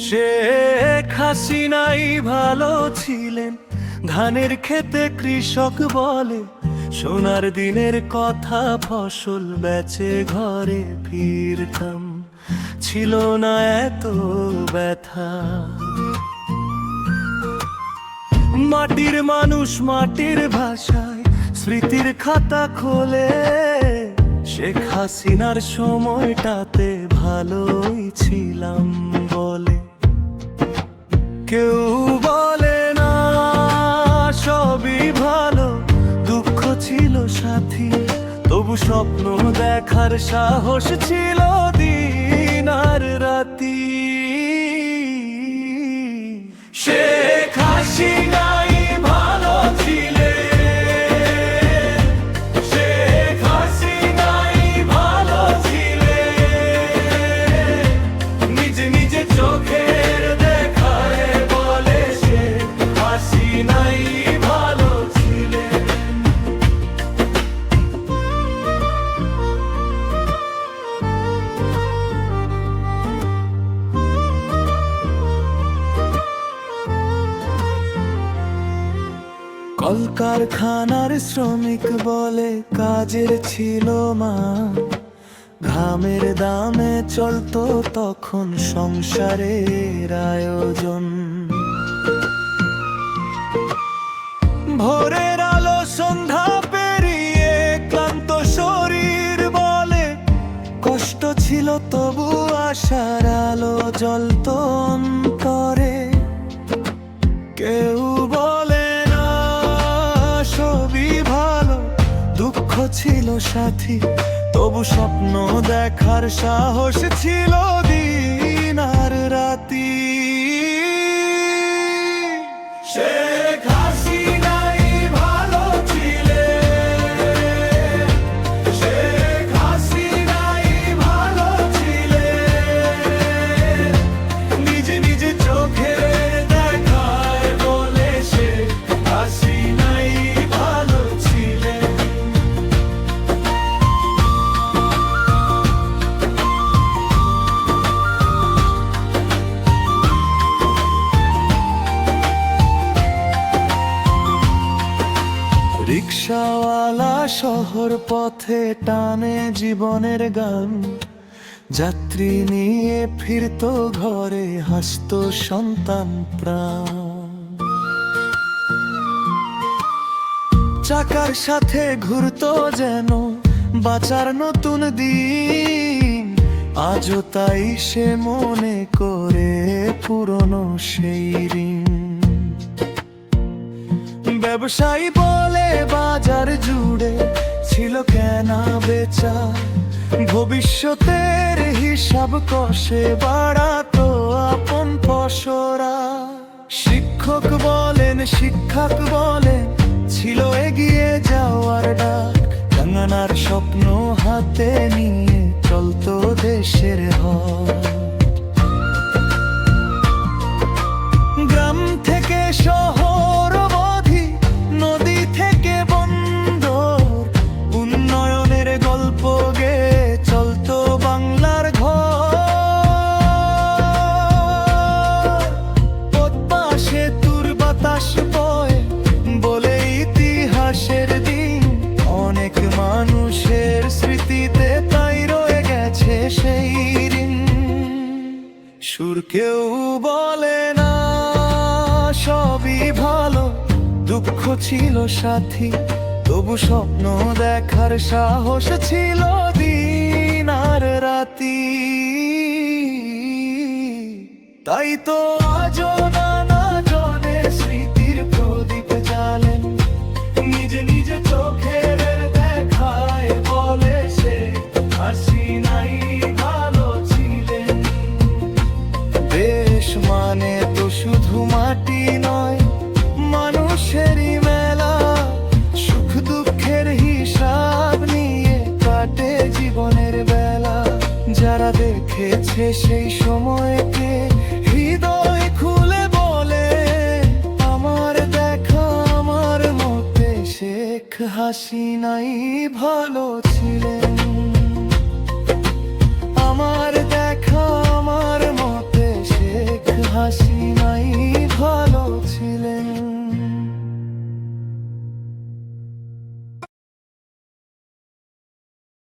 শেখ হাসিনাই ভালো ছিলেন, ধানের খেতে কৃষক বলে সোনার দিনের কথা, ফসল বেচে ঘরে ফিরতাম, ছিল না এত ব্যথা। মাটির মানুষ মাটির ভাষায় স্মৃতির খাতা খোলে, শেখ হাসিনার সময়টাতে ভালোই ছিলাম বলে। কেউ বলে না সবই ভালো, দুঃখ ছিল সাথী, তবু স্বপ্ন দেখার সাহস ছিল দিন আর রাতি। শেখ হাসিনাই ভালো ছিলেন, শেখ হাসিনাই ভালো ছিলেন, নিজে নিজে চোখের দেখায় বলে শেখ হাসিনাই ভালো ছিলেন। কলকারখানার শ্রমিক বলে কাজের ছিল মা, ঘামের দামে চলতো তখন সংসারের আয়োজন। ভোরের আলো সন্ধ্যা পেরিয়ে ক্লান্ত শরীর বলে কষ্ট ছিল, তবু আশার আলো জ্বলতো অন্তরে। কেউ বলে না সবই ভালো, দুঃখ ছিল সাথী, তবু স্বপ্ন দেখার সাহস ছিল দিন আর রাতি। শেখ হাসিনাই ভালো ছিলেন, শেখ হাসিনাই ভালো ছিলেন, নিজে নিজে চোখে দেখায় বলে শেখ হাসিনাই ভালো ছিলেন। রিক্সাওয়ালা শহর পথে টানে জীবনের গান, যাত্রী নিয়ে ফিরতো ঘরে হাসতো সন্তান প্রাণ। চাকার সাথে ঘুরতো যেন বাঁচার নতুন দিন, আজও তাই সে মনে করে পুরনো সেই ঋণ। ব্যবসায়ী বলে বাজার জুড়ে ছিল কেনা বেচা, ভবিষ্যতের হিসাব কষে বাড়াতো আপন পসরা। শিক্ষক বলেন শিক্ষক বলেন ছিল এগিয়ে যাওয়ার ডাক, রাঙানার স্বপ্ন হাতে নিয়ে চলতো দেশের হাট। গ্রাম থেকে শহর অবধি, নদী থেকে বন্দর, উন্নয়নের গল্প গেয়ে চলতো বাংলার ঘর। পদ্মা সেতুর বাতাস বয় বলে ইতিহাসের দিন, অনেক মানুষের স্মৃতিতে তাই রয়ে গেছে সেই ঋণ। সুর কেউ বলে না সবই ভালো, দুঃখ ছিল সাথী, তবু স্বপ্ন দেখার সাহস ছিল দিন আর রাতি। তাই তো আজও নানা জনে স্মৃতির প্রদীপ জ্বালেন, নিজে নিজে চোখের দেখায় বলে শেখ হাসিনাই ভালো ছিলেন। দেশ মানে তো শুধু মাটি নয়, মানুষেরই মেলা, সুখ দুঃখের হিসাব নিয়ে কাটে জীবনের বেলা। যারা দেখেছে সেই সময়কে হৃদয় খুলে বলে, আমার দেখা আমার মতে শেখ হাসিনাই ভালো ছিলেন।